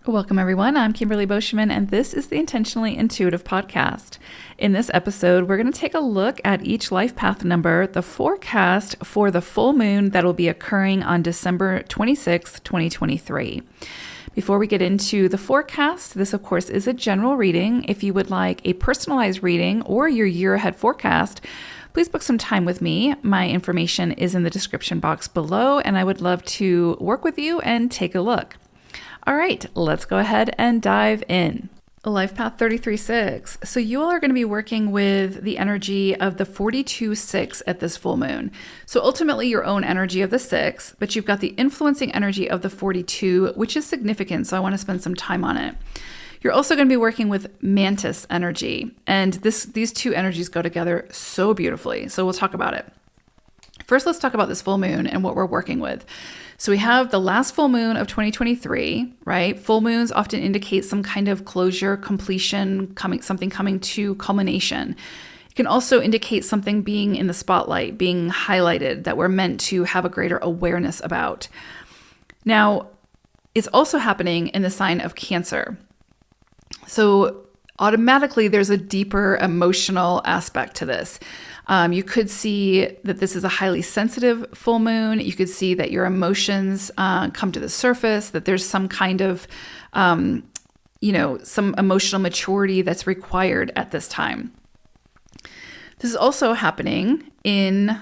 Welcome, everyone. I'm Kimberly Boschman, and this is the Intentionally Intuitive podcast. In this episode, we're going to take a look at each life path number, the forecast for the full moon that will be occurring on December 26th, 2023. Before we get into the forecast, this, of course, is a general reading. If you would like a personalized reading or your year ahead forecast, please book some time with me. My information is in the description box below, and I would love to work with you and take a look. All right, let's go ahead and dive in. Life Path 33-6. So you all are going to be working with the energy of the 42-6 at this full moon. So ultimately your own energy of the 6, but you've got the influencing energy of the 42, which is significant. So I want to spend some time on it. You're also going to be working with mantis energy. And these two energies go together so beautifully. So we'll talk about it. First, let's talk about this full moon and what we're working with. So we have the last full moon of 2023, right? Full moons often indicate some kind of closure, completion, something coming to culmination. It can also indicate something being in the spotlight, being highlighted, that we're meant to have a greater awareness about. Now, it's also happening in the sign of Cancer. So automatically, there's a deeper emotional aspect to this. You could see that this is a highly sensitive full moon. You could see that your emotions come to the surface, that there's some kind of, some emotional maturity that's required at this time. This is also happening during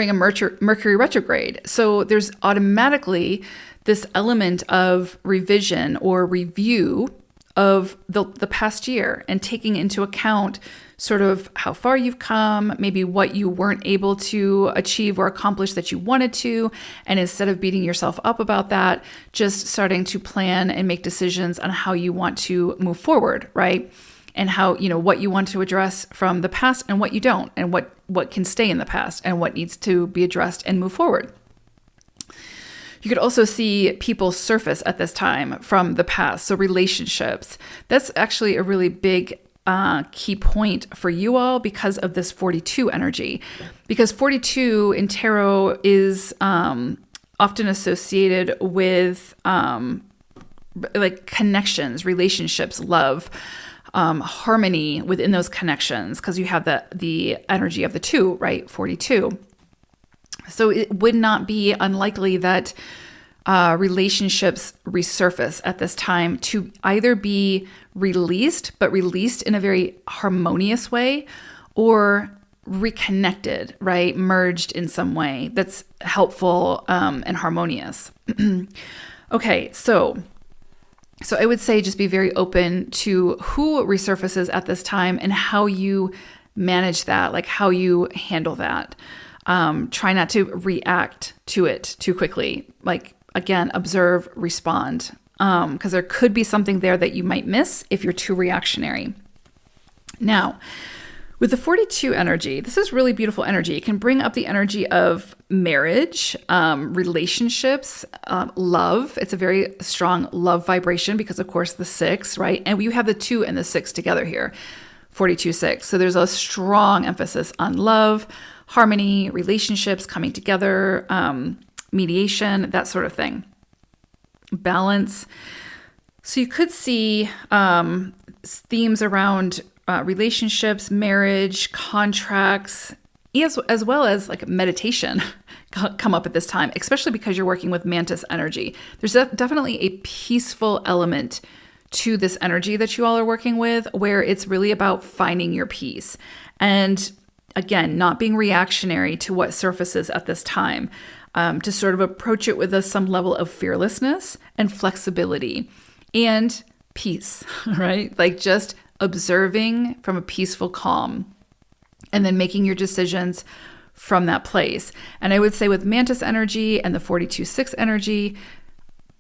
a Mercury retrograde. So there's automatically this element of revision or review of the past year and taking into account sort of how far you've come, maybe what you weren't able to achieve or accomplish that you wanted to. And instead of beating yourself up about that, just starting to plan and make decisions on how you want to move forward, right? And how, what you want to address from the past and what you don't, and what can stay in the past and what needs to be addressed and move forward. You could also see people surface at this time from the past. So relationships, that's actually a really big key point for you all because of this 42 energy. Because 42 in tarot is often associated with connections, relationships, love, harmony within those connections, because you have the energy of the 2, right? 42. So it would not be unlikely that relationships resurface at this time to either be released, but released in a very harmonious way, or reconnected, right? Merged in some way that's helpful and harmonious. Okay, so I would say just be very open to who resurfaces at this time and how you manage that, like how you handle that. Try not to react to it too quickly. Again, observe, respond, because there could be something there that you might miss if you're too reactionary. Now, with the 42 energy, this is really beautiful energy. It can bring up the energy of marriage, relationships, love. It's a very strong love vibration because, of course, the 6, right? And you have the 2 and the 6 together here, 42-6. So there's a strong emphasis on love, harmony, relationships coming together, mediation, that sort of thing. Balance. So you could see themes around relationships, marriage, contracts, as well as like meditation come up at this time, especially because you're working with mantis energy. There's definitely a peaceful element to this energy that you all are working with, where it's really about finding your peace. And again, not being reactionary to what surfaces at this time, to sort of approach it with some level of fearlessness and flexibility and peace, right? Like just observing from a peaceful calm and then making your decisions from that place. And I would say with mantis energy and the 42-6 energy,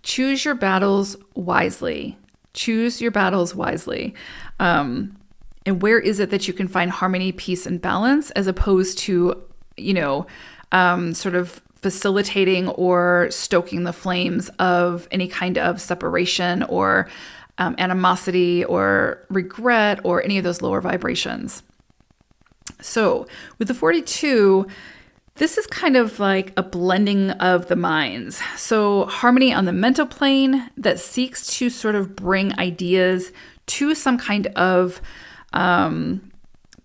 choose your battles wisely. Choose your battles wisely. And where is it that you can find harmony, peace, and balance, as opposed to, sort of facilitating or stoking the flames of any kind of separation or animosity or regret or any of those lower vibrations. So with the 42, This is kind of like a blending of the minds. So harmony on the mental plane that seeks to sort of bring ideas to some kind of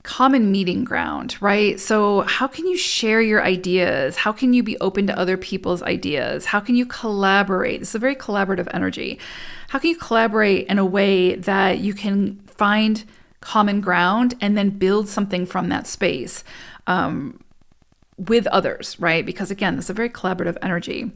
common meeting ground, right? So how can you share your ideas? How can you be open to other people's ideas? How can you collaborate? This is a very collaborative energy. How can you collaborate in a way that you can find common ground and then build something from that space with others, right? Because again, this is a very collaborative energy.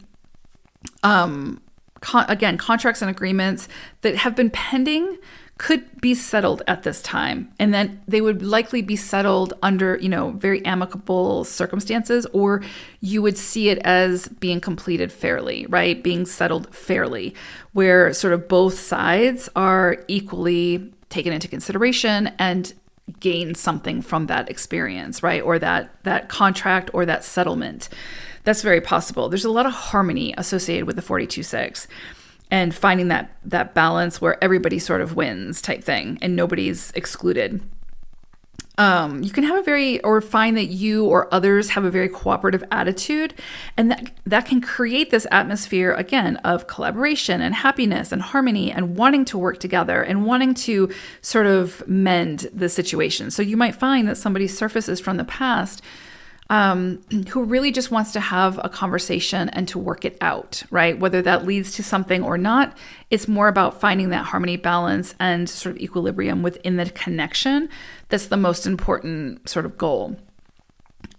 Again, contracts and agreements that have been pending could be settled at this time, and then they would likely be settled under, very amicable circumstances, or you would see it as being completed fairly, right? Being settled fairly, where sort of both sides are equally taken into consideration and gain something from that experience, right? Or that contract or that settlement. That's very possible. There's a lot of harmony associated with the 42-6. And finding that balance where everybody sort of wins type thing and nobody's excluded. You can have find that you or others have a very cooperative attitude, and that can create this atmosphere, again, of collaboration and happiness and harmony and wanting to work together and wanting to sort of mend the situation. So you might find that somebody surfaces from the past who really just wants to have a conversation and to work it out, right? Whether that leads to something or not, it's more about finding that harmony, balance, and sort of equilibrium within the connection. That's the most important sort of goal.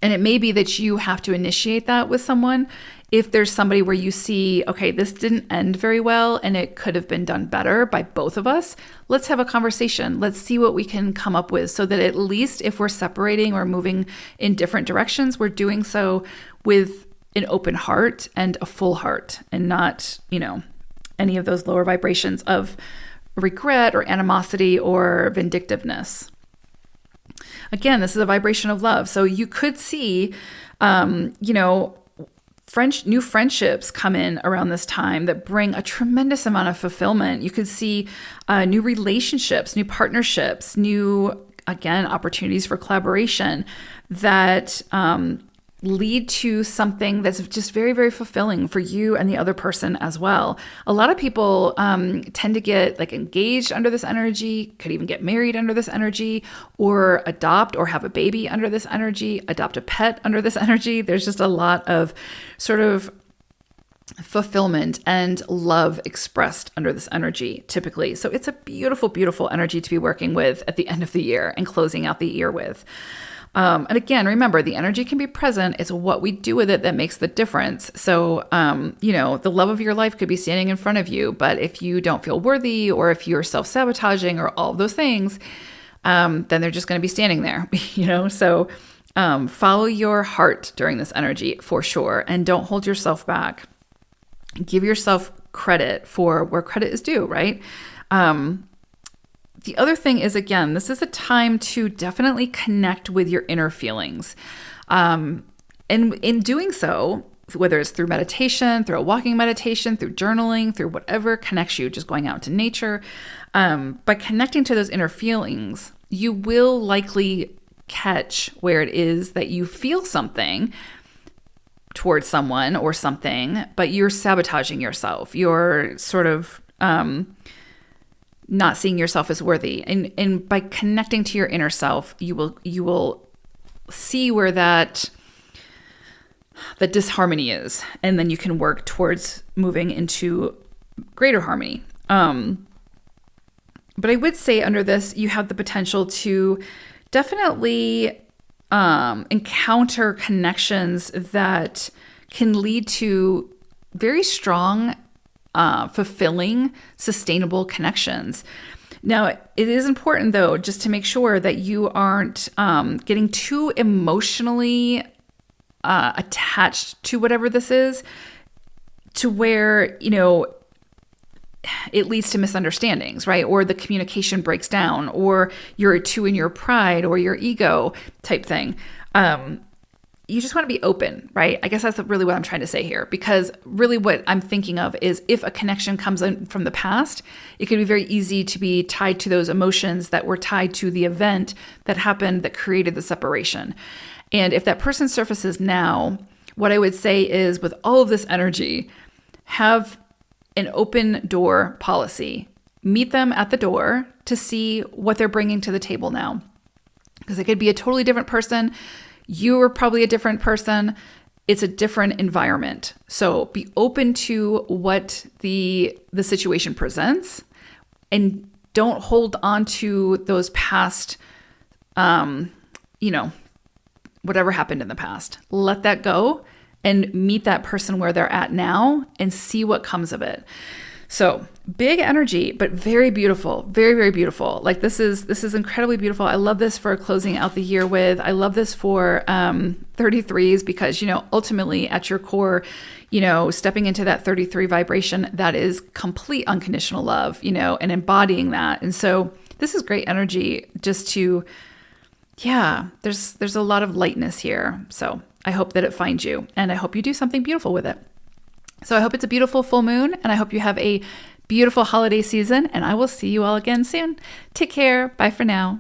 And it may be that you have to initiate that with someone. If there's somebody where you see, okay, this didn't end very well and it could have been done better by both of us, let's have a conversation. Let's see what we can come up with so that at least if we're separating or moving in different directions, we're doing so with an open heart and a full heart and not, any of those lower vibrations of regret or animosity or vindictiveness. Again, this is a vibration of love. So you could see, new friendships come in around this time that bring a tremendous amount of fulfillment. You could see new relationships, new partnerships, opportunities for collaboration that lead to something that's just very, very fulfilling for you and the other person as well. A lot of people tend to get engaged under this energy, could even get married under this energy, or adopt or have a baby under this energy, adopt a pet under this energy. There's just a lot of sort of fulfillment and love expressed under this energy typically. So it's a beautiful, beautiful energy to be working with at the end of the year and closing out the year with. And again, remember, the energy can be present. It's what we do with it that makes the difference. So, the love of your life could be standing in front of you, but if you don't feel worthy or if you're self-sabotaging or all of those things, then they're just going to be standing there, So follow your heart during this energy for sure, and don't hold yourself back. Give yourself credit for where credit is due, right? The other thing is, again, this is a time to definitely connect with your inner feelings. And in doing so, whether it's through meditation, through a walking meditation, through journaling, through whatever connects you, just going out into nature, by connecting to those inner feelings, you will likely catch where it is that you feel something towards someone or something, but you're sabotaging yourself. You're sort of not seeing yourself as worthy. And by connecting to your inner self, you will see where the disharmony is, and then you can work towards moving into greater harmony. But I would say under this, you have the potential to definitely encounter connections that can lead to very strong, fulfilling, sustainable connections. Now, it is important, though, just to make sure that you aren't getting too emotionally attached to whatever this is, to where, it leads to misunderstandings, right? Or the communication breaks down, or you're too in your pride or your ego type thing. You just want to be open, right? I guess that's really what I'm trying to say here, because really what I'm thinking of is if a connection comes in from the past, it can be very easy to be tied to those emotions that were tied to the event that happened that created the separation. And if that person surfaces now, what I would say is, with all of this energy, have an open door policy. Meet them at the door to see what they're bringing to the table now. Because it could be a totally different person. You are probably a different person. It's a different environment. So be open to what the situation presents, and don't hold on to those past, whatever happened in the past. Let that go and meet that person where they're at now and see what comes of it. So big energy, but very beautiful, very, very beautiful. Like this is incredibly beautiful. I love this for closing out the year with. I love this for 33s because, ultimately at your core, stepping into that 33 vibration, that is complete unconditional love, and embodying that. And so this is great energy just to, there's a lot of lightness here. So I hope that it finds you, and I hope you do something beautiful with it. So I hope it's a beautiful full moon, and I hope you have a beautiful holiday season, and I will see you all again soon. Take care. Bye for now.